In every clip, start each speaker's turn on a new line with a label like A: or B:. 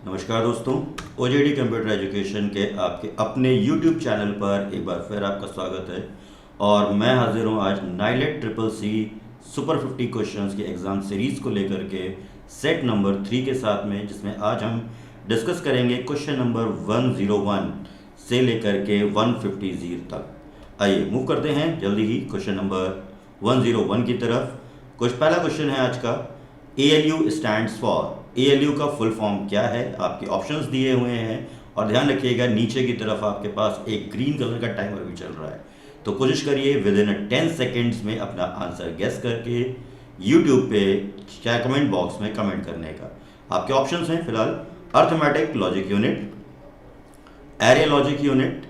A: नमस्कार दोस्तों, ओजेडी computer education के आपके अपने यूट्यूब चैनल पर एक बार फिर आपका स्वागत है। और मैं हाजिर हूँ आज NIELIT triple C super 50 questions के एग्ज़ाम सीरीज़ को लेकर के सेट नंबर 3 के साथ में, जिसमें आज हम डिस्कस करेंगे क्वेश्चन नंबर 101 से लेकर के 150 तक। आइए मूव करते हैं जल्दी ही क्वेश्चन नंबर 101 की तरफ। कुछ पहला क्वेश्चन है आज का, ALU स्टैंड्स फॉर। ALU का फुल फॉर्म क्या है? आपके ऑप्शंस दिए हुए हैं और ध्यान रखिएगा नीचे की तरफ आपके पास एक ग्रीन कलर का टाइमर भी चल रहा है, तो कोशिश करिए विद इन 10 सेकेंड्स में अपना आंसर गेस करके यूट्यूब पे क्या कमेंट बॉक्स में कमेंट करने का। आपके ऑप्शंस हैं फिलहाल arithmetic logic unit, array logic unit,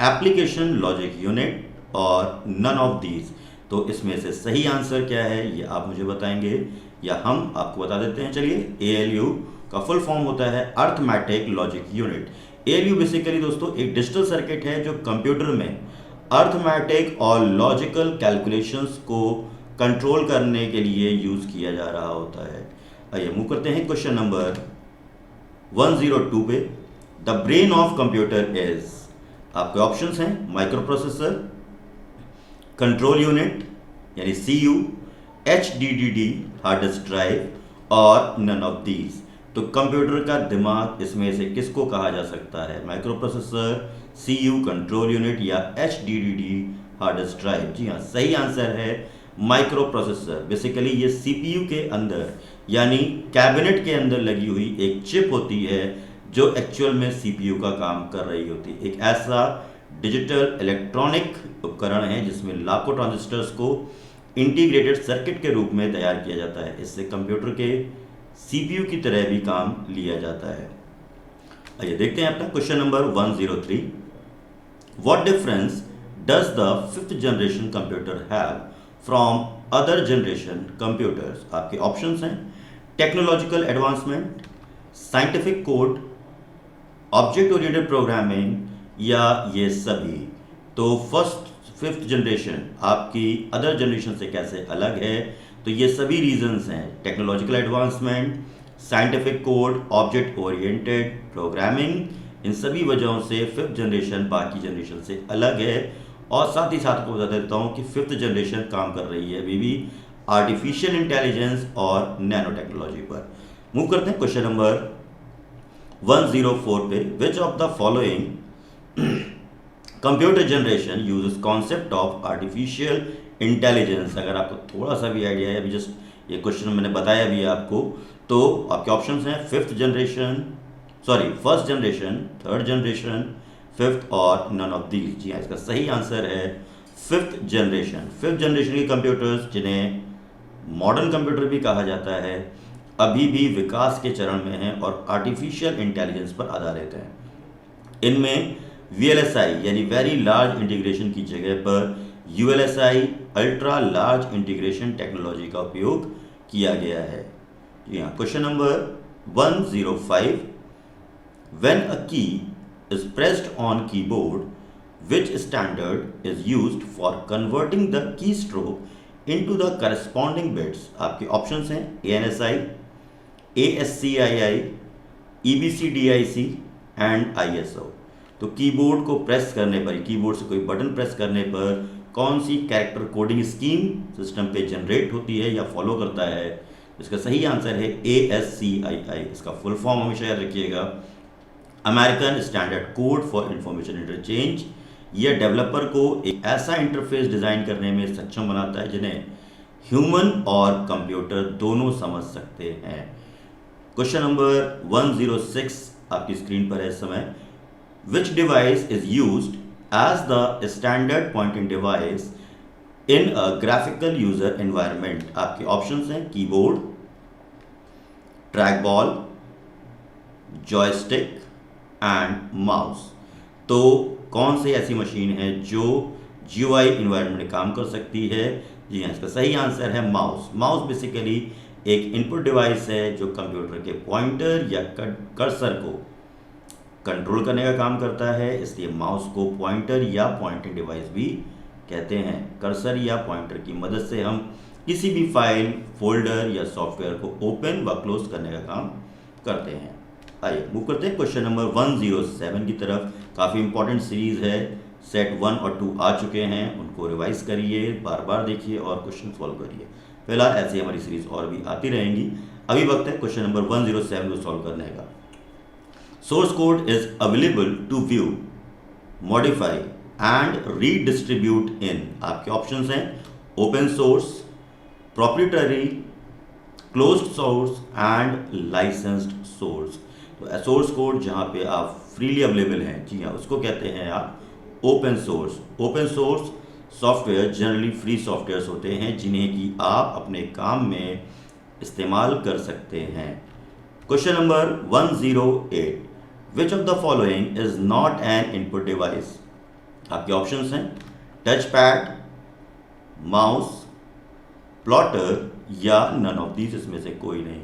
A: application logic unit और नन ऑफ दीज। तो इसमें से सही आंसर क्या है ये आप मुझे बताएंगे या हम आपको बता देते हैं। चलिए, ALU का फुल फॉर्म होता है arithmetic logic unit. ALU basically दोस्तों एक डिजिटल सर्किट है जो कंप्यूटर में अर्थमेटिक और लॉजिकल कैलकुलेशंस को कंट्रोल करने के लिए यूज किया जा रहा होता है। आइए मूव करते हैं क्वेश्चन नंबर 102 पे। The brain of computer is. आपके ऑप्शंस हैं माइक्रो प्रोसेसर, कंट्रोल यूनिट यानी CU, HDD hard disk drive और नन ऑफ दीज। तो कंप्यूटर का दिमाग इसमें से किसको कहा जा सकता है? Micro processor, CU, control unit या HDD हार्ड डिस्क ड्राइव? जी हाँ, सही आंसर है माइक्रो प्रोसेसर। बेसिकली ये CPU के अंदर यानी कैबिनेट के अंदर लगी हुई एक चिप होती है जो एक्चुअल में CPU का काम कर रही होती है। एक ऐसा डिजिटल इलेक्ट्रॉनिक उपकरण है जिसमें लाखों ट्रांजिस्टर्स को इंटीग्रेटेड सर्किट के रूप में तैयार किया जाता है। इससे कंप्यूटर के CPU की तरह भी काम लिया जाता है। आइए देखते हैं अपना question number 103। What difference does the 5th generation computer have from other generation computers? आपके ऑप्शंस हैं technological advancement, scientific code, object oriented programming या ये सभी। तो 5th जनरेशन आपकी अदर जनरेशन से कैसे अलग है? तो ये सभी रीजंस हैं, technological advancement, scientific code, object oriented programming. इन सभी वजहों से 5th जनरेशन बाकी जनरेशन से अलग है। और साथ ही साथ को बता देता हूँ कि 5th जनरेशन काम कर रही है अभी भी आर्टिफिशियल इंटेलिजेंस और नैनो टेक्नोलॉजी पर। मूव करते हैं क्वेश्चन नंबर 104 पे। विच of the following computer generation uses concept of artificial intelligence? अगर आपको थोड़ा सा भी आइडिया है, अभी जस्ट ये क्वेश्चन मैंने बताया भी आपको, तो आपके ऑप्शंस हैं 5th generation, sorry 1st generation, 3rd generation, 5th और नन ऑफ दीज। जी हाँ, इसका सही आंसर है 5th जनरेशन। 5th जनरेशन के कंप्यूटर्स, जिन्हें मॉडर्न कंप्यूटर भी कहा जाता है, अभी भी विकास के चरण में हैं और आर्टिफिशियल इंटेलिजेंस पर आधारित हैं। इनमें VLSI यानी वेरी लार्ज इंटीग्रेशन की जगह पर ULSI ultra large integration technology का उपयोग किया गया है। जी हाँ, क्वेश्चन नंबर 105। व्हेन अ की is pressed on keyboard which standard is used for converting the key stroke into the corresponding bits? आपके ऑप्शंस हैं ANSI, ASCII, EBCDIC and ISO। तो कीबोर्ड को प्रेस करने पर, कीबोर्ड से कोई बटन प्रेस करने पर कौन सी कैरेक्टर कोडिंग स्कीम सिस्टम पे जनरेट होती है या फॉलो करता है? इसका सही आंसर है ASCII। इसका फुल फॉर्म हमेशा याद रखिएगा, American standard code for information interchange. यह डेवलपर को एक ऐसा इंटरफेस डिज़ाइन करने में सक्षम बनाता है जिन्हें ह्यूमन और कंप्यूटर दोनों समझ सकते हैं। क्वेश्चन नंबर 106 आपकी स्क्रीन पर है इस समय। Which device is used as the standard pointing device in a graphical user environment? आपके ऑप्शंस हैं keyboard, track ball, joystick and mouse. तो कौन सी ऐसी मशीन है जो GUI इन्वायरमेंट में काम कर सकती है? जी हाँ, इसका सही आंसर है माउस। माउस बेसिकली एक इनपुट डिवाइस है जो कंप्यूटर के पॉइंटर या कर्सर को कंट्रोल करने का काम करता है, इसलिए माउस को पॉइंटर या पॉइंटिंग डिवाइस भी कहते हैं। कर्सर या पॉइंटर की मदद से हम किसी भी फाइल, फोल्डर या सॉफ्टवेयर को ओपन व क्लोज करने का काम करते हैं। आइए मूव करते हैं क्वेश्चन नंबर 107 की तरफ। काफ़ी इंपॉर्टेंट सीरीज है, सेट 1 और 2 आ चुके हैं, उनको रिवाइज करिए, बार बार देखिए और क्वेश्चन सॉल्व करिए। फिलहाल ऐसी हमारी सीरीज और भी आती रहेंगी। अभी वक्त है क्वेश्चन नंबर 107 को सॉल्व करने का। Source code is available to view, modify and redistribute in, आपके ऑप्शंस हैं open source, proprietary, closed source and licensed source. तो सोर्स कोड जहाँ पे आप फ्रीली अवेलेबल हैं, जी हाँ, उसको कहते हैं आप open source. Open source software generally free softwares होते हैं जिन्हें कि आप अपने काम में इस्तेमाल कर सकते हैं। Question number 108, which of the following is not an input device. आपके ऑप्शंस हैं टच पैड, माउस, प्लॉटर या नन ऑफ दीज, इसमें से कोई नहीं।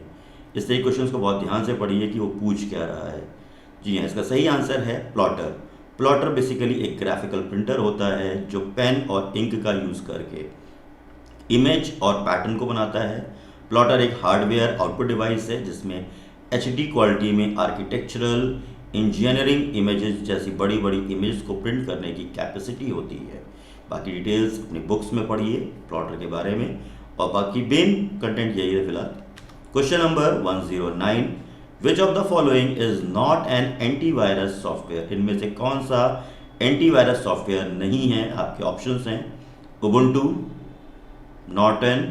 A: इसलिए क्वेश्चंस को बहुत ध्यान से पढ़िए कि वो पूछ क्या रहा है। जी हाँ, इसका सही आंसर है प्लॉटर। प्लॉटर बेसिकली एक ग्राफिकल प्रिंटर होता है जो पेन और इंक का यूज़ करके इमेज और पैटर्न को बनाता है। प्लॉटर एक हार्डवेयर आउटपुट डिवाइस है जिसमें HD क्वालिटी में आर्किटेक्चरल, इंजीनियरिंग इमेजेस जैसी बड़ी बड़ी इमेज को प्रिंट करने की कैपेसिटी होती है। बाकी डिटेल्स अपनी बुक्स में पढ़िए प्लॉटर के बारे में, और बाकी मेन कंटेंट यही है फिलहाल। Question number 109, which of the following is not an antivirus software. इनमें से कौन सा एंटीवायरस सॉफ्टवेयर नहीं है। आपके ऑप्शंस हैं उबुंटू, नॉर्टन,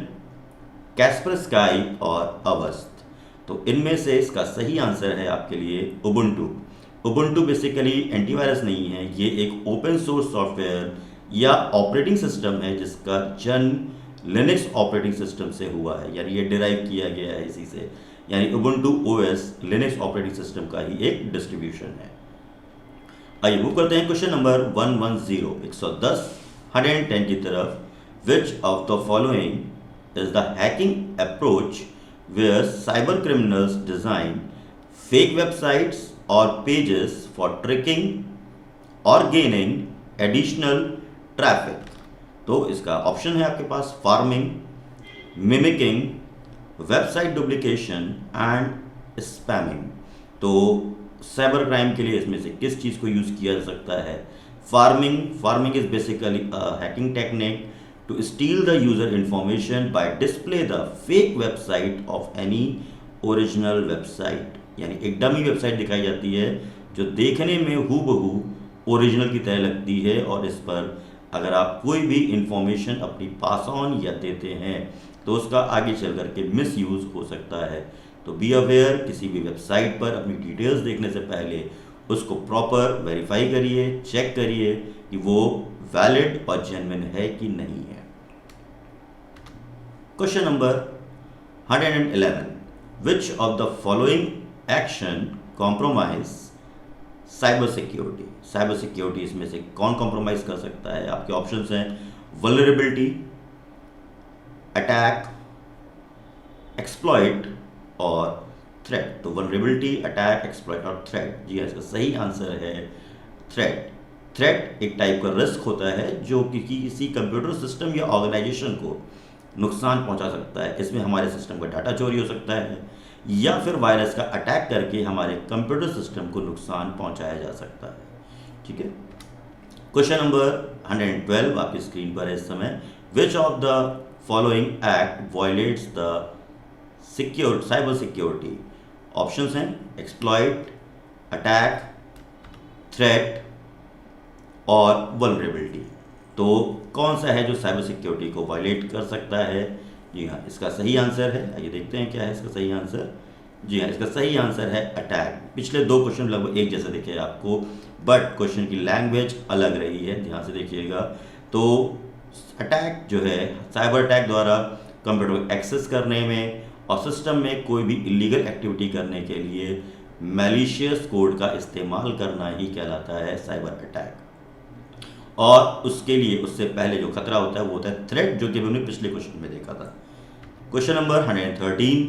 A: कैस्परस्काई और अवस्त। तो इनमें से इसका सही आंसर है आपके लिए उबुंटू। उबुंटू बेसिकली एंटीवायरस नहीं है, ये एक ओपन सोर्स सॉफ्टवेयर या ऑपरेटिंग सिस्टम है जिसका जन्म लिनक्स ऑपरेटिंग सिस्टम से हुआ है, यानी ये डिराइव किया गया है इसी से। यानी Ubuntu OS Linux operating system का ही एक डिस्ट्रीब्यूशन है। आइए मूव करते हैं क्वेश्चन नंबर 110, 110, 110 की तरफ। Which of the following is the hacking approach where cyber criminals design fake websites और पेजेस फॉर ट्रिकिंग और गेनिंग एडिशनल ट्रैफिक। तो इसका ऑप्शन है आपके पास pharming, mimicking, website duplication and spamming. तो साइबर क्राइम के लिए इसमें से किस चीज़ को यूज़ किया जा सकता है। Pharming is basically hacking technique to steal the user information by display the fake website of any original website. यानी एक डमी वेबसाइट दिखाई जाती है जो देखने में हूबहू ओरिजिनल की तरह लगती है, और इस पर अगर आप कोई भी इंफॉर्मेशन अपनी पास ऑन या देते हैं तो उसका आगे चल करके मिस यूज़ हो सकता है। तो बी अवेयर, किसी भी वेबसाइट पर अपनी डिटेल्स देखने से पहले उसको प्रॉपर वेरीफाई करिए, चेक करिए कि वो वैलिड और जेन्युइन है कि नहीं है। Question number 111, which of the following action compromise cyber security. Cyber security इसमें से कौन कॉम्प्रोमाइज कर सकता है। आपके ऑप्शंस हैं वल्नरेबिलिटी, अटैक, एक्सप्लॉइट और थ्रेट। तो वल्नरेबिलिटी, अटैक, एक्सप्लॉइट और थ्रेट। जी इसका सही आंसर है थ्रेट। थ्रेट एक टाइप का रिस्क होता है जो कि किसी कंप्यूटर सिस्टम या ऑर्गेनाइजेशन को नुकसान पहुंचा सकता है। इसमें हमारे सिस्टम का डाटा चोरी हो सकता है या फिर वायरस का अटैक करके हमारे कंप्यूटर सिस्टम को नुकसान पहुंचाया जा सकता है। ठीक है। क्वेश्चन नंबर 112 आपकी स्क्रीन पर है इस समय। विच of the following act violets the cyber security. Options हैं एक्सप्लॉइट, अटैक, थ्रेट और वल्नरेबिलिटी। तो कौन सा है जो साइबर सिक्योरिटी को वायलेट कर सकता है। जी हाँ, इसका सही आंसर है, आइए देखते हैं क्या है इसका सही आंसर। जी हाँ, इसका सही आंसर है अटैक। पिछले दो क्वेश्चन लगभग एक जैसे दिखे आपको, बट क्वेश्चन की लैंग्वेज अलग रही है, ध्यान से देखिएगा। तो अटैक जो है साइबर अटैक द्वारा कंप्यूटर को एक्सेस करने में और सिस्टम में कोई भी इलीगल एक्टिविटी करने के लिए मैलिशियस कोड का इस्तेमाल करना ही कहलाता है साइबर अटैक। और उसके लिए उससे पहले जो खतरा होता है वो होता है थ्रेट, जो कि हमने पिछले क्वेश्चन में देखा था। क्वेश्चन नंबर 113,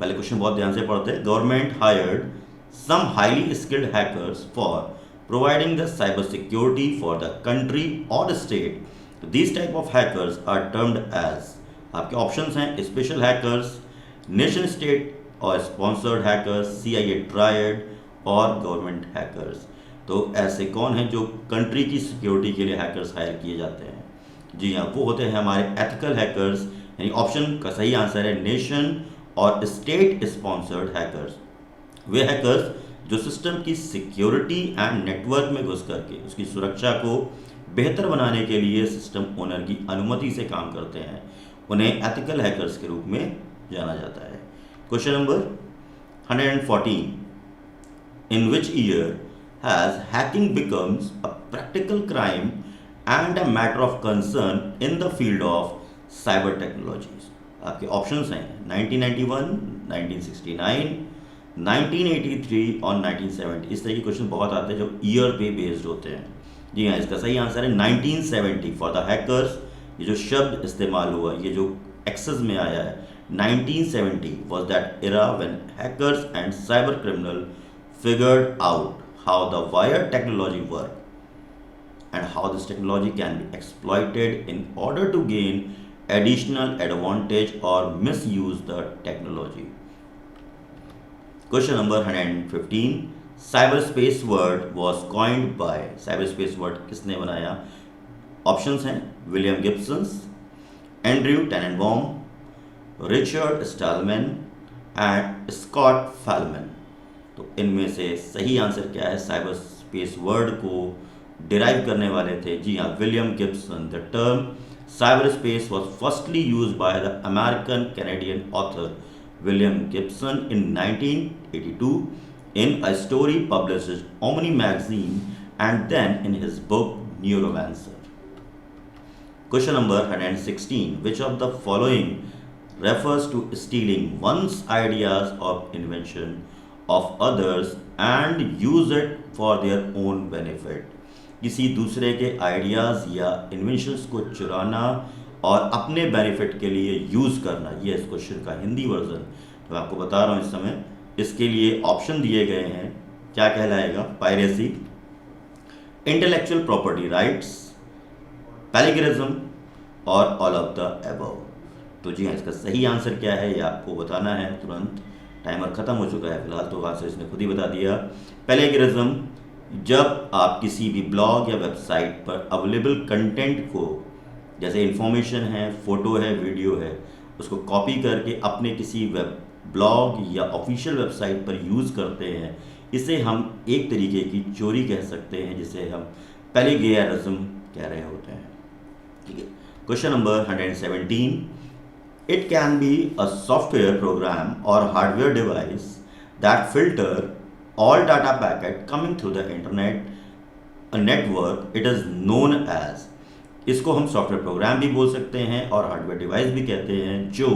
A: पहले क्वेश्चन बहुत ध्यान से पढ़ते हैं। Government hired some highly skilled hackers for providing the cyber security for the country और state. These type of hackers are termed as. आपके ऑप्शंस हैं स्पेशल हैकर्स, नेशन स्टेट और स्पॉन्सर्ड हैकर्स, CIA ट्रायड और government hackers. तो ऐसे कौन हैं जो कंट्री की सिक्योरिटी के लिए हैकर्स हायर किए जाते हैं? जी हाँ, वो होते हैं हमारे एथिकल हैकर्स, यानी ऑप्शन का सही आंसर है नेशन और स्टेट स्पॉन्सर्ड हैकर्स। वे हैकर्स जो सिस्टम की सिक्योरिटी एंड नेटवर्क में घुस करके उसकी सुरक्षा को बेहतर बनाने के लिए सिस्टम ओनर की अनुमति से काम करते हैं, उन्हें एथिकल हैकर्स के रूप में जाना जाता है। Question number 114, in which year has hacking becomes a practical crime and a matter of concern in the field of cyber technologies? आपके ऑप्शंस हैं 1991, 1969, 1983 और 1970। इस तरह के क्वेश्चन बहुत आते हैं जो ईयर पे बेस्ड होते हैं। जी हाँ, इसका सही आंसर है 1970 फॉर द हैकर्स। ये जो शब्द इस्तेमाल हुआ, ये जो एक्सेस में आया है, 1970 was that era when hackers and cyber criminal figured out how the wired technology work and how this technology can be exploited in order to gain additional advantage or misuse the technology. Question number 115, cyberspace word was coined by, cyberspace word किसने बनाया? Options हैं William Gibson, Andrew Tanenbaum, Richard Stallman and Scott Fahlman. तो इनमें से सही answer क्या है? Cyber space word को डिराइव करने वाले थे, जी हाँ, William Gibson. The term cyber space was firstly use by the American Canadian author William Gibson in 1982 in a story published in Omni magazine and then in his book Neuromancer. Question number 116, which of the following refers to stealing one's ideas or invention of others and use it for their own benefit? किसी दूसरे के ideas या inventions को चुराना और अपने benefit के लिए यूज़ करना, ये इस क्वेश्चन का हिंदी वर्जन तो आपको बता रहा हूँ इस समय। इसके लिए ऑप्शन दिए गए हैं, क्या कहलाएगा? Piracy, intellectual property rights, plagiarism और ऑल ऑफ द अबव। तो जी हाँ, इसका सही आंसर क्या है ये आपको बताना है तुरंत। टाइमर ख़त्म हो चुका है फिलहाल, तो आंसर इसने खुद ही बता दिया। प्लेगरिज्म, जब आप किसी भी ब्लॉग या वेबसाइट पर अवेलेबल कंटेंट को, जैसे इंफॉर्मेशन है, फ़ोटो है, वीडियो है, उसको कॉपी करके अपने किसी वेब ब्लॉग या ऑफिशियल वेबसाइट पर यूज़ करते हैं, इसे हम एक तरीके की चोरी कह सकते हैं, जिसे हम प्लेगियरिज्म कह रहे होते हैं। ठीक है। Question number 117, it can be a software program और hardware device that filter all data packet coming through the internet network, it is known as, इसको हम सॉफ्टवेयर प्रोग्राम भी बोल सकते हैं और हार्डवेयर डिवाइस भी कहते हैं, जो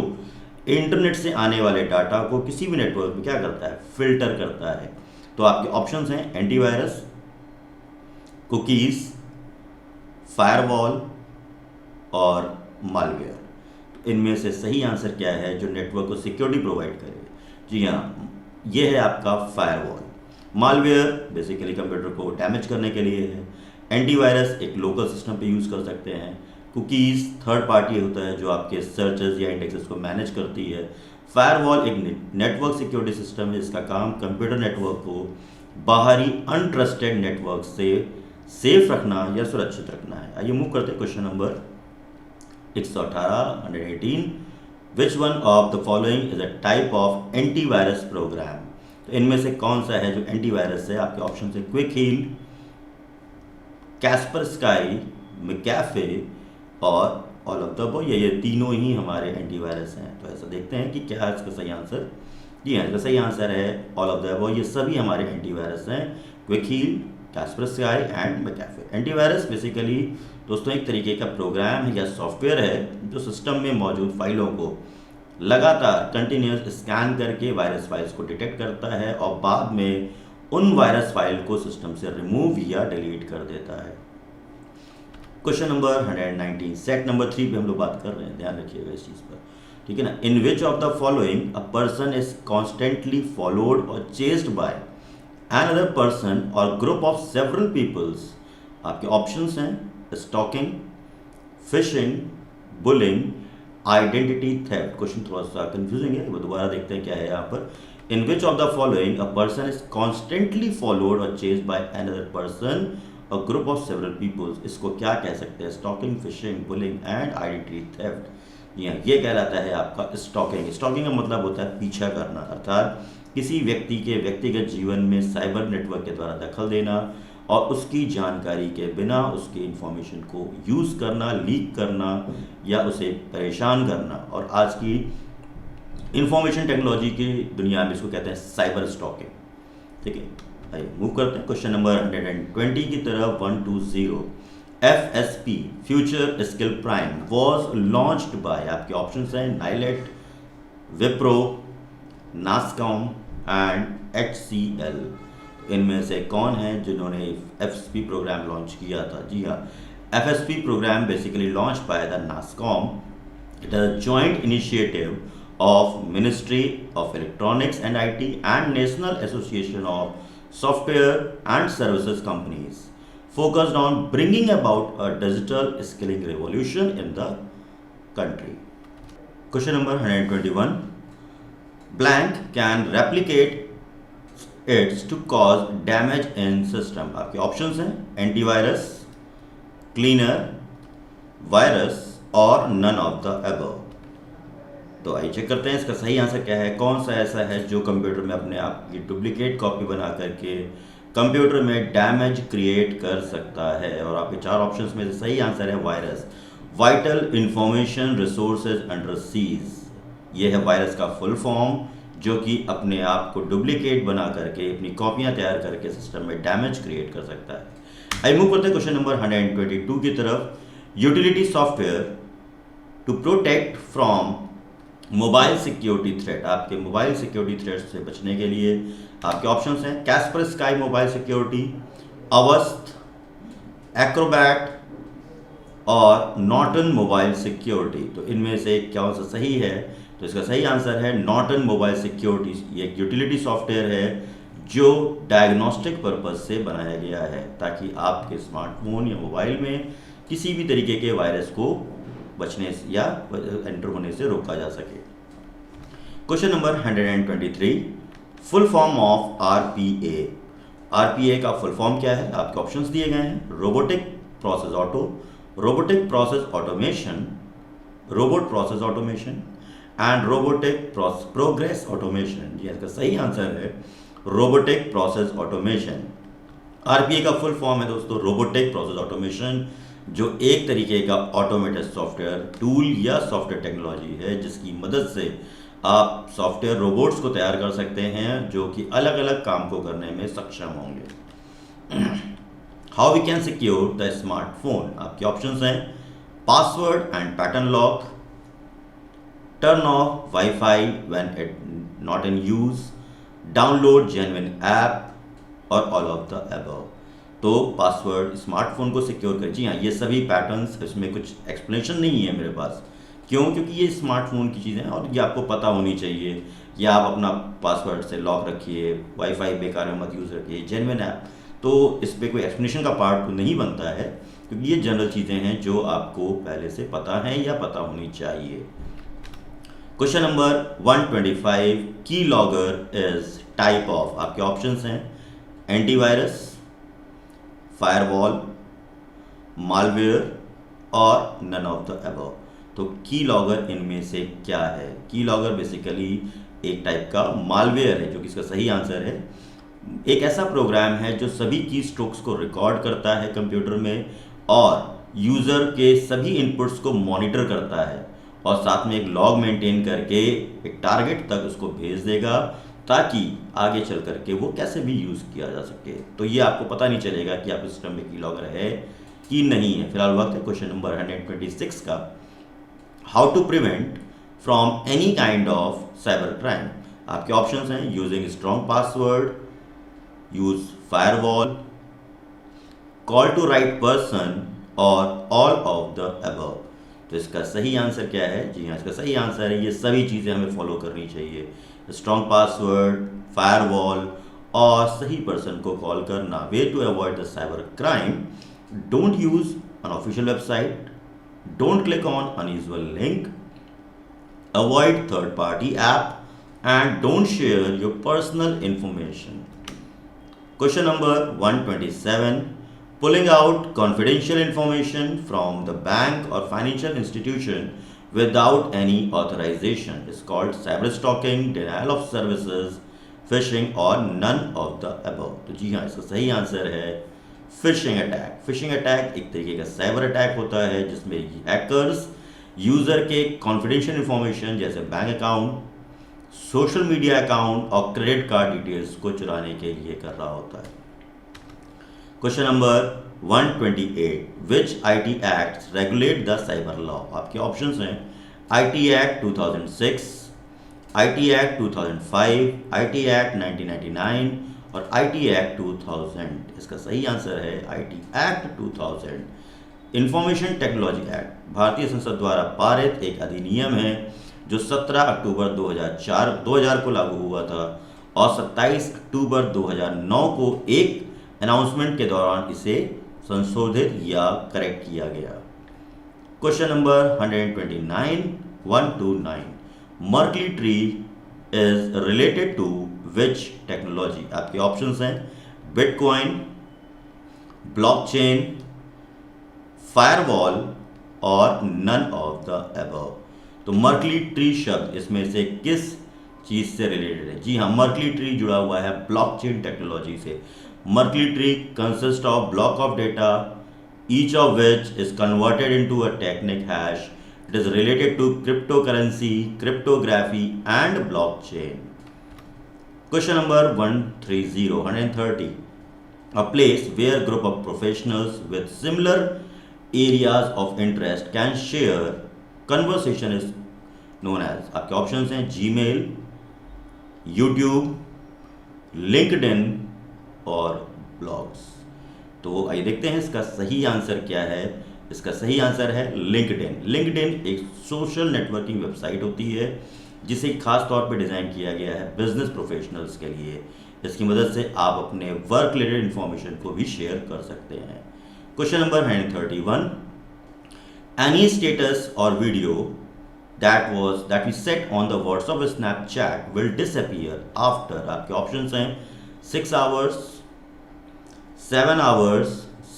A: इंटरनेट से आने वाले डाटा को किसी भी नेटवर्क में क्या करता है? फिल्टर करता है। तो आपके ऑप्शंस हैं एंटीवायरस, कुकीज़, फायरवॉल और मालवेयर। तो इनमें से सही आंसर क्या है जो नेटवर्क को सिक्योरिटी प्रोवाइड करे? जी हाँ, ये है आपका फायरवॉल। मालवेयर बेसिकली कंप्यूटर को डैमेज करने के लिए है। एंटीवायरस एक लोकल सिस्टम पे यूज़ कर सकते हैं। कुकीज़ थर्ड पार्टी होता है जो आपके सर्चेस या इंडेक्सेस को मैनेज करती है। फायरवॉल एक नेटवर्क सिक्योरिटी सिस्टम है, इसका काम कंप्यूटर नेटवर्क को बाहरी अनट्रस्टेड नेटवर्क से सेफ रखना या सुरक्षित रखना है। आइए मूव करते हैं question number 118, which one of the following is a type of antivirus program? तो इनमें से कौन सा है जो एंटीवायरस है? आपके ऑप्शन है क्विक हील, कैस्परस्काई, मैकेफे और ऑल ऑफ द अबव। ये तीनों ही हमारे एंटीवायरस हैं। तो ऐसा देखते हैं कि क्या है इसका सही आंसर। जी हाँ, इसका सही आंसर है ऑल ऑफ द अबव। ये सभी हमारे एंटीवायरस हैं, Quick Heal, Kaspersky and McAfee. Antivirus basically दोस्तों एक तरीके का प्रोग्राम है या सॉफ्टवेयर है जो सिस्टम में मौजूद फाइलों को लगातार कंटिन्यूस स्कैन करके वायरस फाइल्स को डिटेक्ट करता है और बाद में उन वायरस फाइल को सिस्टम से रिमूव या डिलीट कर देता है। क्वेश्चन नंबर 119, सेट नंबर 3 पे हम लोग बात कर रहे हैं, ध्यान रखिएगा इस चीज़ पर, ठीक है ना। In which of the following a person is constantly followed और chased by another person or group of several peoples? आपके ऑप्शंस हैं stalking, phishing, bullying, identity theft. Question थोड़ा सा कंफ्यूजिंग है, वो दोबारा देखते हैं क्या है यहाँ पर। In which of the following a person is constantly followed और chased by another person, a group of several peoples. इसको क्या कह सकते हैं? Stalking, phishing, bullying and identity theft. ये कहलाता है आपका स्टॉकिंग। स्टॉकिंग का मतलब होता है पीछा करना, अर्थात किसी व्यक्ति के व्यक्तिगत जीवन में साइबर नेटवर्क के द्वारा दखल देना और उसकी जानकारी के बिना उसके इंफॉर्मेशन को यूज़ करना, लीक करना या उसे परेशान करना। और आज की इंफॉर्मेशन टेक्नोलॉजी की दुनिया में इसको कहते हैं साइबर स्टॉकिंग। ठीक है, आइए मूव करते हैं क्वेश्चन नंबर 120 की तरफ। 120 FSP future skill prime was launched by, आपके ऑप्शंस हैं नाइलेट, विप्रो, नास्कॉम एंड HCL। इनमें से कौन है जिन्होंने FSP प्रोग्राम लॉन्च किया था? जी हाँ, FSP programme basically launch by the NASSCOM. It is a joint initiative of Ministry of Electronics and IT and National Association of Software and Services Companies, focused on bringing about a digital skilling revolution in the country. Question number 121. Blank can replicate it to cause damage in system. आपके options हैं antivirus, cleaner, virus और none of the above। तो आइए check करते हैं इसका सही answer क्या है। कौन सा ऐसा है जो कंप्यूटर में अपने आप की डुप्लीकेट कॉपी बना करके कंप्यूटर में डैमेज क्रिएट कर सकता है? और आपके चार ऑप्शंस में से सही आंसर है virus. Vital information resources under seize, ये है वायरस का फुल फॉर्म, जो कि अपने आप को डुप्लीकेट बना करके अपनी कॉपियां तैयार करके सिस्टम में डैमेज क्रिएट कर सकता है। आइए मूव करते हैं क्वेश्चन नंबर 122 की तरफ। Utility software to protect from mobile security threat, आपके मोबाइल सिक्योरिटी थ्रेट से बचने के लिए आपके ऑप्शंस हैं Kaspersky mobile security, Avast, Acrobat और नॉर्टन मोबाइल सिक्योरिटी। तो इनमें से कौन सा सही है? तो इसका सही आंसर है नॉर्टन मोबाइल सिक्योरिटी। ये एक यूटिलिटी सॉफ्टवेयर है जो डायग्नोस्टिक पर्पज से बनाया गया है ताकि आपके स्मार्टफोन या मोबाइल में किसी भी तरीके के वायरस को बचने या एंटर होने से रोका जा सके। Question number 123, full form of RPA। RPA का फुल फॉर्म क्या है? आपके ऑप्शंस दिए गए हैं robotic process auto, robotic process automation, robot process automation and robotic progress automation. ये इसका सही आंसर है रोबोटिक प्रोसेस ऑटोमेशन। RPA का फुल फॉर्म है दोस्तों रोबोटिक प्रोसेस ऑटोमेशन, जो एक तरीके का ऑटोमेटेड सॉफ्टवेयर टूल या सॉफ्टवेयर टेक्नोलॉजी है जिसकी मदद से आप सॉफ्टवेयर रोबोट्स को तैयार कर सकते हैं जो कि अलग अलग काम को करने में सक्षम होंगे। How we can secure the smartphone, आपके ऑप्शंस हैं password and pattern lock, turn off wifi when it not in use, download genuine app और ऑल ऑफ द अबव। तो पासवर्ड स्मार्टफोन को सिक्योर कर, जी हाँ, ये सभी पैटर्न्स, इसमें कुछ एक्सप्लेनेशन नहीं है मेरे पास। क्यों? क्योंकि ये स्मार्टफोन की चीज़ें हैं और ये आपको पता होनी चाहिए। या आप अपना पासवर्ड से लॉक रखिए, वाईफाई बेकार में मत यूज़ रखिए, जेन्युइन ऐप, तो इस पर कोई एक्सप्लेनेशन का पार्ट तो नहीं बनता है क्योंकि ये जनरल चीज़ें हैं जो आपको पहले से पता हैं या पता होनी चाहिए। क्वेश्चन नंबर 125, की लॉगर इज टाइप ऑफ, आपके ऑप्शंस हैं एंटीवायरस, फायरवॉल, मालवेयर और नन ऑफ द अबव। तो की लॉगर इनमें से क्या है? की लॉगर बेसिकली एक टाइप का मालवेयर है जो कि इसका सही आंसर है। एक ऐसा प्रोग्राम है जो सभी की स्ट्रोक्स को रिकॉर्ड करता है कंप्यूटर में और यूज़र के सभी इनपुट्स को मॉनिटर करता है और साथ में एक लॉग मेंटेन करके एक टारगेट तक उसको भेज देगा ताकि आगे चल करके वो कैसे भी यूज़ किया जा सके। तो ये आपको पता नहीं चलेगा कि आपके सिस्टम में की लॉगर है कि नहीं है। फिलहाल वक्त है क्वेश्चन नंबर 126 का, how to prevent from any kind of cyber crime. आपके ऑप्शंस हैं using strong password, use firewall, call to right person और ऑल ऑफ द अबव। तो इसका सही आंसर क्या है? जी हाँ, इसका सही आंसर है ये सभी चीज़ें हमें फॉलो करनी चाहिए। स्ट्रॉन्ग पासवर्ड, फायरवॉल और सही पर्सन को कॉल करना। Way to avoid the cyber crime, don't use unofficial website, don't click on unusual link, avoid third party app, and don't share your personal information. Question number 127. Pulling out confidential information from the bank or financial institution without any authorization is called cyber stalking, denial of services, phishing और none of the above. तो जी हाँ, इसका सही answer है phishing attack. Phishing attack एक तरीके का cyber attack होता है जिसमें हैकर्स यूज़र के कॉन्फिडेंशियल इंफॉर्मेशन जैसे bank account, social media account और क्रेडिट कार्ड डिटेल्स को चुराने के लिए कर रहा होता है। Question number 128. Which IT acts regulate the cyber law? आपके ऑप्शंस हैं IT act 2006, IT act 2005, IT act 1999 और IT एक्ट 2000। इसका सही आंसर है IT act 2000। Information technology act भारतीय संसद द्वारा पारित एक अधिनियम है जो 17 अक्टूबर 2000 को लागू हुआ था और 27 अक्टूबर 2009 को एक अनाउंसमेंट के दौरान इसे संशोधित या करेक्ट किया गया। Question number 129. Merkle tree is related to which technology? आपके ऑप्शंस हैं बिटकॉइन, ब्लॉकचेन, फायरवॉल और नन ऑफ द अबव। तो मर्कली ट्री शब्द इसमें से किस चीज से रिलेटेड है? जी हाँ, मर्कली ट्री जुड़ा हुआ है ब्लॉकचेन टेक्नोलॉजी से। Merkle tree consists of block of data, each of which is converted into a technic hash. It is related to cryptocurrency, cryptography, and blockchain. Question number 130. A place where group of professionals with similar areas of interest can share conversation is known as. आपके options हैं Gmail, YouTube, LinkedIn और blogs. तो आइए देखते हैं इसका सही answer क्या है। इसका सही आंसर है लिंक्डइन। लिंक्डइन एक सोशल नेटवर्किंग वेबसाइट होती है जिसे खास तौर पे डिज़ाइन किया गया है बिजनेस प्रोफेशनल्स के लिए। इसकी मदद से आप अपने वर्क रिलेटेड इंफॉर्मेशन को भी शेयर कर सकते हैं। Question number 131. एनी स्टेटस और video that we set on the WhatsApp or Snapchat will disappear after. आपके ऑप्शंस हैं 6 hours, 7 hours,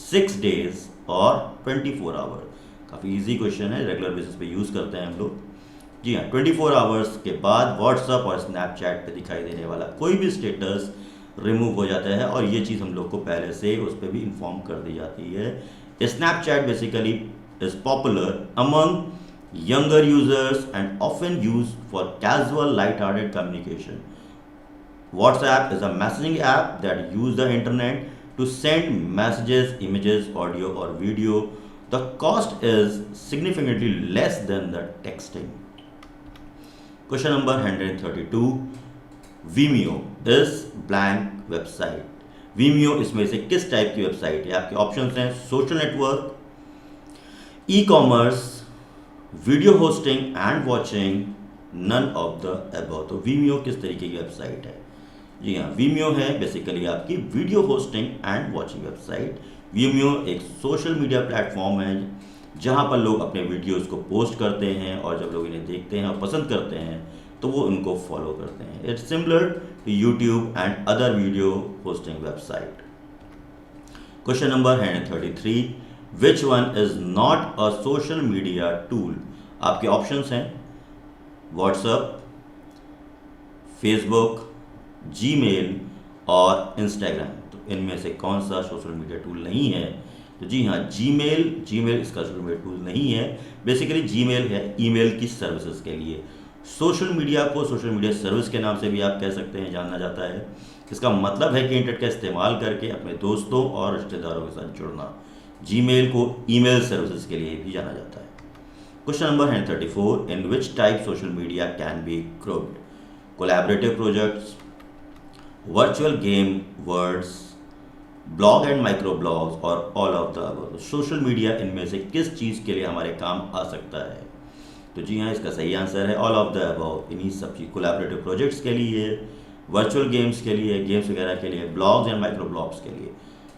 A: 6 days और 24 hours। काफ़ी इजी क्वेश्चन है, रेगुलर बेसिस पे यूज़ करते हैं हम लोग। जी हाँ, 24 आवर्स के बाद व्हाट्सअप और स्नैपचैट पे दिखाई देने वाला कोई भी स्टेटस रिमूव हो जाता है और ये चीज़ हम लोग को पहले से उस पर भी इन्फॉर्म कर दी जाती है। Snapchat basically is popular among younger users and often used for casual light-hearted communication. WhatsApp is a messaging app that uses the internet to send messages, images, audio or video. The cost is significantly less than the texting. Question number 132. Vimeo is blank website. Vimeo इसमें से किस type की website है? आपके options हैं social network, e-commerce, video hosting and watching, none of the above. तो Vimeo किस तरीके की वेबसाइट है? जी हाँ, Vimeo है बेसिकली आपकी video hosting and watching website. Vimeo एक सोशल मीडिया प्लेटफॉर्म है जहाँ पर लोग अपने वीडियोस को पोस्ट करते हैं और जब लोग इन्हें देखते हैं और पसंद करते हैं तो वो उनको फॉलो करते हैं। It's similar to YouTube and other video hosting website. Question number 133. Which one is not a social media tool? आपके ऑप्शंस हैं व्हाट्सएप, फेसबुक, जीमेल और इंस्टाग्राम। तो इनमें से कौन सा सोशल मीडिया टूल नहीं है? तो जी हाँ, जीमेल इसका सोशल मीडिया टूल नहीं है। बेसिकली जीमेल है ईमेल की सर्विसेज के लिए। सोशल मीडिया को सोशल मीडिया सर्विस के नाम से भी आप कह सकते हैं, जाना जाता है। इसका मतलब है कि इंटरनेट का इस्तेमाल करके अपने दोस्तों और रिश्तेदारों के साथ जुड़ना। जीमेल को ईमेल सर्विसेज के लिए भी जाना जाता है। Question number 134. In which type social media can be grouped? Collaborative projects, virtual game words, blog and micro blogs और all of the above. Social media इनमें से किस चीज़ के लिए हमारे काम आ सकता है? तो जी हाँ, इसका सही आंसर है ऑल ऑफ द अबव। इन्हीं सब चीज़ कोलैबोरेटिव प्रोजेक्ट्स के लिए, वर्चुअल गेम्स के लिए, गेम्स वगैरह के लिए, ब्लॉग्स एंड माइक्रो ब्लॉग्स के लिए।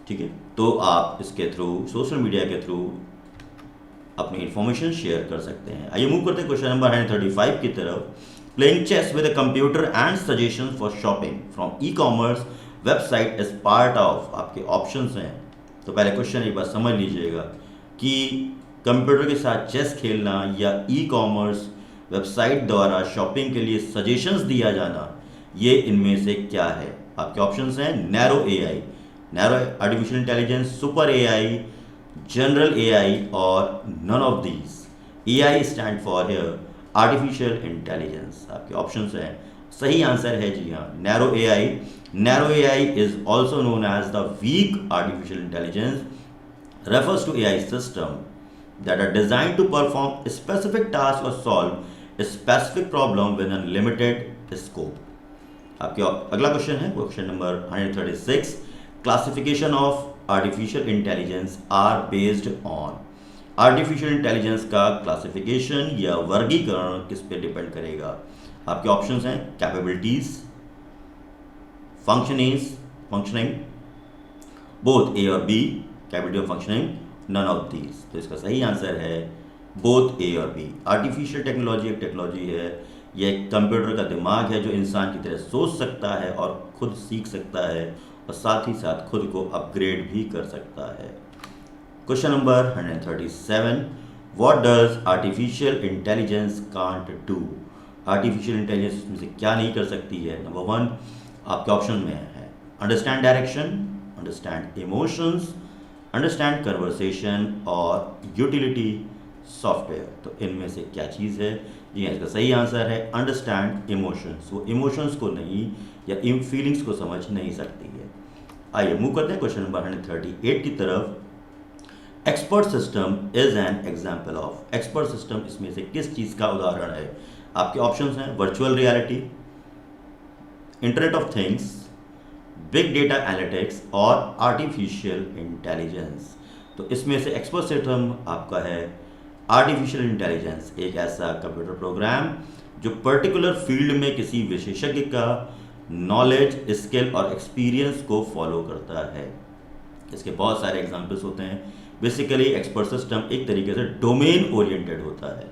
A: ठीक है, तो आप इसके थ्रू सोशल मीडिया के थ्रू अपनी इंफॉर्मेशन शेयर कर सकते हैं। आइए मूव करते हैं क्वेश्चन नंबर 135 की तरफ। Playing chess with a computer and suggestion for shopping from e-commerce website is part of, आपके ऑप्शंस हैं। तो पहले क्वेश्चन एक बार समझ लीजिएगा कि कंप्यूटर के साथ चेस खेलना या ई कॉमर्स वेबसाइट द्वारा शॉपिंग के लिए सजेशंस दिया जाना, ये इनमें से क्या है। आपके ऑप्शंस हैं narrow AI, narrow artificial intelligence, super AI, general AI और none of these. AI stand for here artificial intelligence. आपके ऑप्शंस हैं, सही आंसर है जी हाँ, narrow AI. Narrow AI is also known as the weak artificial intelligence, refers to AI system that are designed to perform a specific task or solve a specific problem within a limited scope. आपके अगला question है question number 136। Classification of artificial intelligence are based on. Artificial intelligence का classification या वर्गीकरण किस पे depend करेगा। आपके ऑप्शंस हैं कैपेबिलिटीज, फंक्शनिंग, बोथ ए और B, capability of functioning, none of these. तो इसका सही आंसर है बोथ ए और बी। आर्टिफिशियल टेक्नोलॉजी एक टेक्नोलॉजी है, यह एक कंप्यूटर का दिमाग है जो इंसान की तरह सोच सकता है और खुद सीख सकता है और साथ ही साथ खुद को अपग्रेड भी कर सकता है। Question number 137। What does artificial intelligence can't do. Artificial intelligence में से क्या नहीं कर सकती है। नंबर 1 आपके ऑप्शन में है understand direction, understand emotions, understand conversation और यूटिलिटी सॉफ्टवेयर। तो इनमें से क्या चीज़ है। जी हाँ, इसका सही आंसर है अंडरस्टैंड इमोशंस। वो इमोशंस को नहीं या इन फीलिंग्स को समझ नहीं सकती है। आइए मूव करते हैं क्वेश्चन नंबर 138 की तरफ। Expert system is an example of. Expert system इसमें से किस चीज़ का उदाहरण है। आपके ऑप्शंस हैं virtual reality, internet of things, big data analytics और आर्टिफिशियल इंटेलिजेंस। तो इसमें से एक्सपर्ट सिस्टम आपका है आर्टिफिशियल इंटेलिजेंस, एक ऐसा कंप्यूटर प्रोग्राम जो पर्टिकुलर फील्ड में किसी विशेषज्ञ का नॉलेज, स्किल और एक्सपीरियंस को फॉलो करता है। इसके बहुत सारे एग्जांपल्स होते हैं। बेसिकली एक्सपर्ट सिस्टम एक तरीके से डोमेन ओरिएंटेड होता है।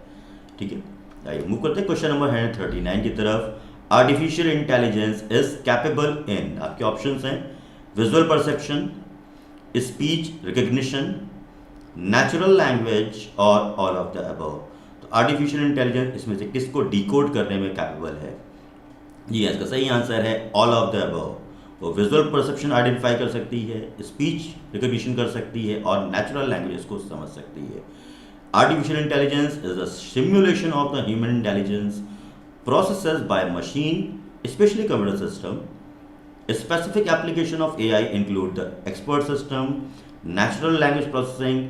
A: ठीक है, आइए मूव करते हैं क्वेश्चन नंबर 139 की तरफ। आर्टिफिशियल इंटेलिजेंस इज कैपेबल इन। आपके ऑप्शंस हैं visual perception, speech recognition, natural language और ऑल ऑफ द अबव। तो आर्टिफिशियल इंटेलिजेंस इसमें से किसको डिकोड करने में कैपेबल है। जी इसका सही आंसर है ऑल ऑफ द अबव। वो विजुअल परसेप्शन आइडेंटिफाई कर सकती है, स्पीच रिकग्निशन कर सकती है और नेचुरल लैंग्वेज को समझ सकती है। Artificial intelligence is a simulation of the human intelligence processed by machine, especially computer system. A specific application of AI include the expert system, natural language processing,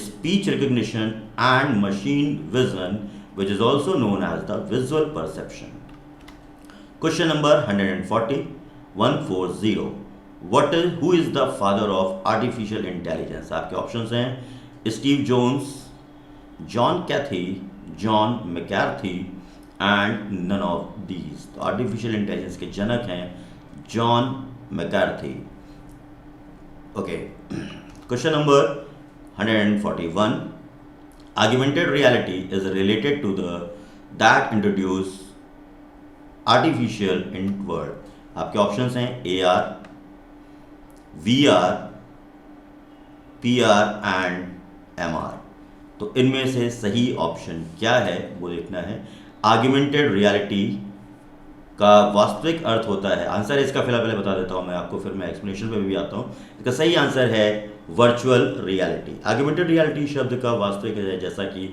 A: speech recognition, and machine vision, which is also known as the visual perception. Question number 140. Who is the father of artificial intelligence? आपके options हैं Steve Jones, John Kathy, John McCarthy and none of these. तो artificial intelligence के जनक हैं John McCarthy. Okay, question number 141। Augmented reality is related to the that introduce artificial in world. आपके options हैं AR, VR, PR and MR। तो इनमें से सही ऑप्शन क्या है वो देखना है। आर्ग्यूमेंटेड रियलिटी का वास्तविक अर्थ होता है, आंसर इसका फिलहाल पहले बता देता हूँ मैं आपको, फिर मैं एक्सप्लेनेशन पे भी आता हूँ। इसका सही आंसर है वर्चुअल रियलिटी। आर्ग्यूमेंटेड रियलिटी शब्द का वास्तविक है, जैसा कि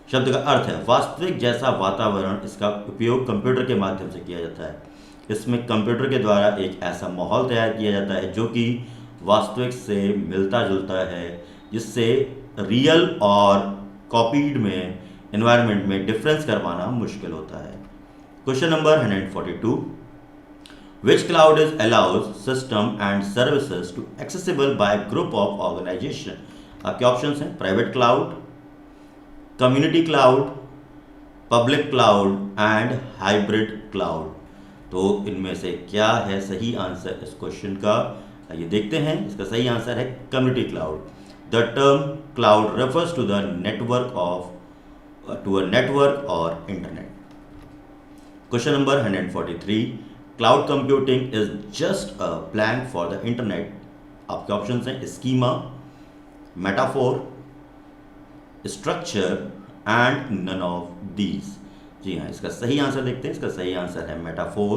A: शब्द का अर्थ है वास्तविक जैसा वातावरण। इसका उपयोग कंप्यूटर के माध्यम से किया जाता है। इसमें कंप्यूटर के द्वारा एक ऐसा माहौल तैयार किया जाता है जो कि वास्तविक से मिलता जुलता है, जिससे रियल और कॉपीड में एनवायरनमेंट में डिफरेंस कर पाना मुश्किल होता है। Question number 142। Which cloud is allows system and services to accessible by group of organisation. आपके ऑप्शंस हैं private cloud, community cloud, public cloud and hybrid cloud. तो इनमें से क्या है सही आंसर इस क्वेश्चन का, ये देखते हैं। इसका सही आंसर है community cloud. The term cloud refers to the network of to a network or internet. Question number 143. Cloud computing is just a blank for the internet. आपके ऑप्शंस हैं schema, metaphor, structure and none of these. जी हाँ, इसका सही answer देखते हैं। इसका सही आंसर है metaphor.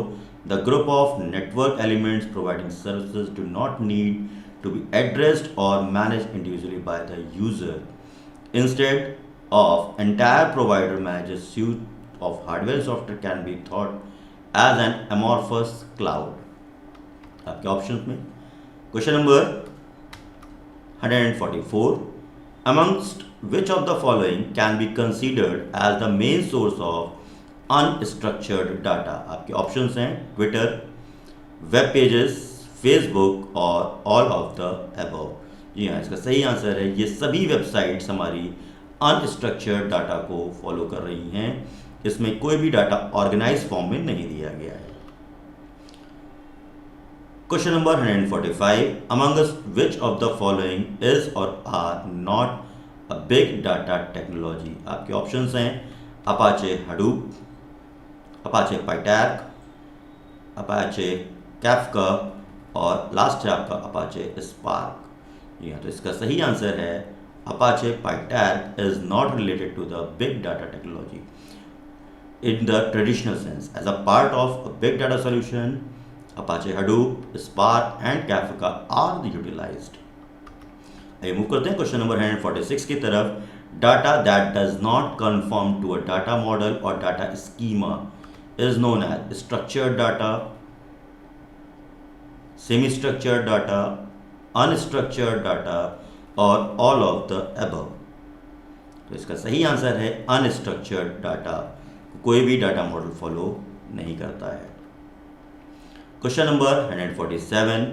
A: The group of network elements providing services do not need to be addressed और manage individually by the user. Instead of entire provider manages suite of hardware software can be thought as an amorphous cloud। आपके options में question number 144, amongst which of the following can be considered as the main source of unstructured data। आपके options हैं Twitter, web pages, Facebook और all of the above. जी हाँ, इसका सही answer है ये सभी वेबसाइट्स हमारी अनस्ट्रक्चर्ड डाटा को फॉलो कर रही हैं। इसमें कोई भी डाटा ऑर्गेनाइज फॉर्म में नहीं दिया गया है। Question number 145, amongst which of the following is और are not a big data technology. आपके ऑप्शंस हैं अपाचे हडूप, अपाचे पाइटैक, अपाचे कैफका और लास्ट है आपका अपाचे स्पार्क। तो इसका सही आंसर है Apache PyTark is not related to the big data technology in the traditional sense. As a part of a big data solution, Apache Hadoop, Spark and Kafka are utilized. आइए move करते हैं question number 146 की तरफ। Data that does not conform to a data model or data schema is known as structured data, semi-structured data, unstructured data और all of the above. तो इसका सही answer है अनस्ट्रक्चर्ड डाटा। कोई भी डाटा मॉडल फॉलो नहीं करता है। Question number 147,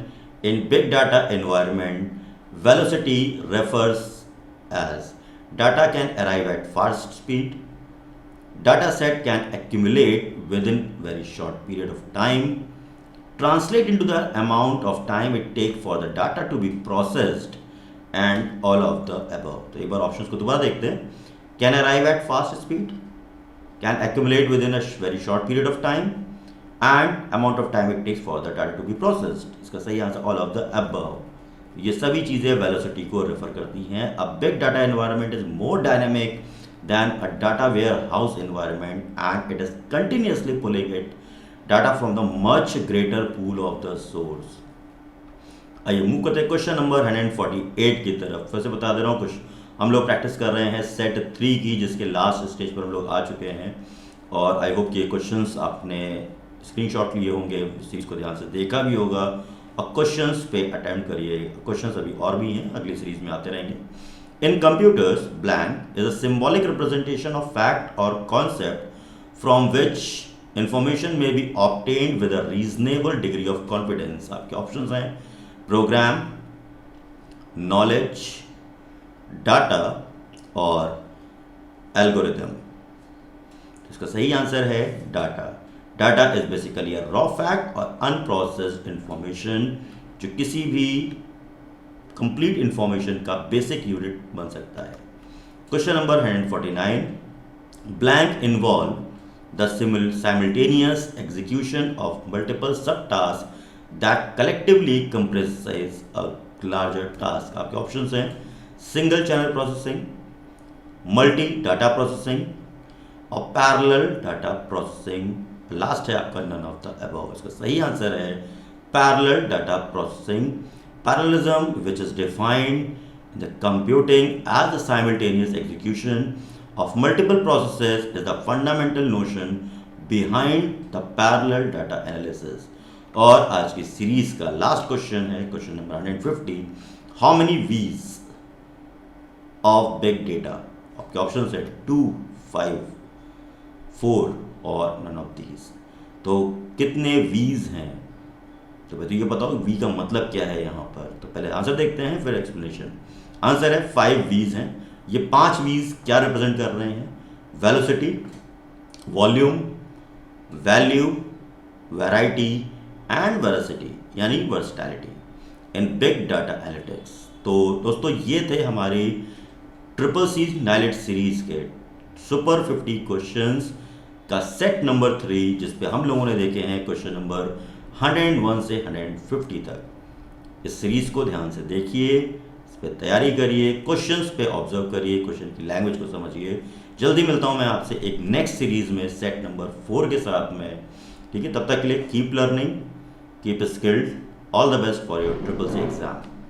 A: in big data environment velocity refers as data can arrive at fast speed, data set can accumulate within very short period of time, translate into the amount of time it take for the data to be processed and all of the above. तो एक बार options को दोबारा देखते हैं। Can arrive at fast speed, can accumulate within a very short period of time and amount of time it takes for the data to be processed. इसका सही answer all of the above. ये सभी चीज़ें velocity को refer करती हैं। A big data environment is more dynamic than a data warehouse environment and it is continuously pulling it data from the much greater pool of the source। आइए move करते हैं question number 148 की तरफ। फिर से बता दे रहा हूँ, कुछ हम लोग प्रैक्टिस कर रहे हैं सेट 3 की, जिसके लास्ट स्टेज पर हम लोग आ चुके हैं और आई होप कि ये क्वेश्चंस आपने स्क्रीनशॉट लिए होंगे, इस चीज़ को ध्यान से देखा भी होगा और क्वेश्चंस पे अटेम्प्ट करिए। क्वेश्चंस अभी और भी हैं, अगली सीरीज में आते रहेंगे। In computers, blank is a symbolic representation of fact or concept from which information may be obtained with a reasonable degree of confidence। आपके ऑप्शंस हैं प्रोग्राम, नॉलेज, डाटा और एल्गोरिथम। इसका सही आंसर है data. Data is basically a raw fact और unprocessed information जो किसी भी कंप्लीट इंफॉर्मेशन का बेसिक यूनिट बन सकता है। Question number 149, blank involve the simultaneous execution of multiple subtasks that collectively comprises a larger task। आपके ऑप्शंस हैं single channel processing, multi data processing और पैरेलल डाटा प्रोसेसिंग। लास्ट है आपका none of the above. इसका सही answer है parallel data processing. Parallelism, which is defined in the computing as the simultaneous execution of multiple processes, is the fundamental notion behind the parallel data analysis। और आज की series का last question है question number 150, how many वीज of big data. आपके option है 2, 5, 4 और none of these. तो कितने वीज हैं, तो भाई तो ये बताओ वी का मतलब क्या है यहाँ पर। तो पहले आंसर देखते हैं फिर एक्सप्लेनेशन। आंसर है 5 वीज हैं। ये 5 वीज क्या रिप्रेजेंट कर रहे हैं? Velocity, volume, value, variety and veracity यानी वर्सटैलिटी इन बिग डाटा एनालिटिक्स। तो दोस्तों ये थे हमारी ट्रिपल सी नाइलेट सीरीज के सुपर 50 क्वेश्चंस का सेट नंबर 3, जिस पे हम लोगों ने देखे हैं क्वेश्चन नंबर 101 से 150 तक। इस सीरीज को ध्यान से देखिए, इस पे तैयारी करिए, क्वेश्चंस पे ऑब्जर्व करिए, क्वेश्चन की लैंग्वेज को समझिए। जल्दी मिलता हूँ मैं आपसे एक नेक्स्ट सीरीज में सेट नंबर 4 के साथ में। ठीक है, तब तक के लिए keep learning, keep skilled, all the best for your triple C exam.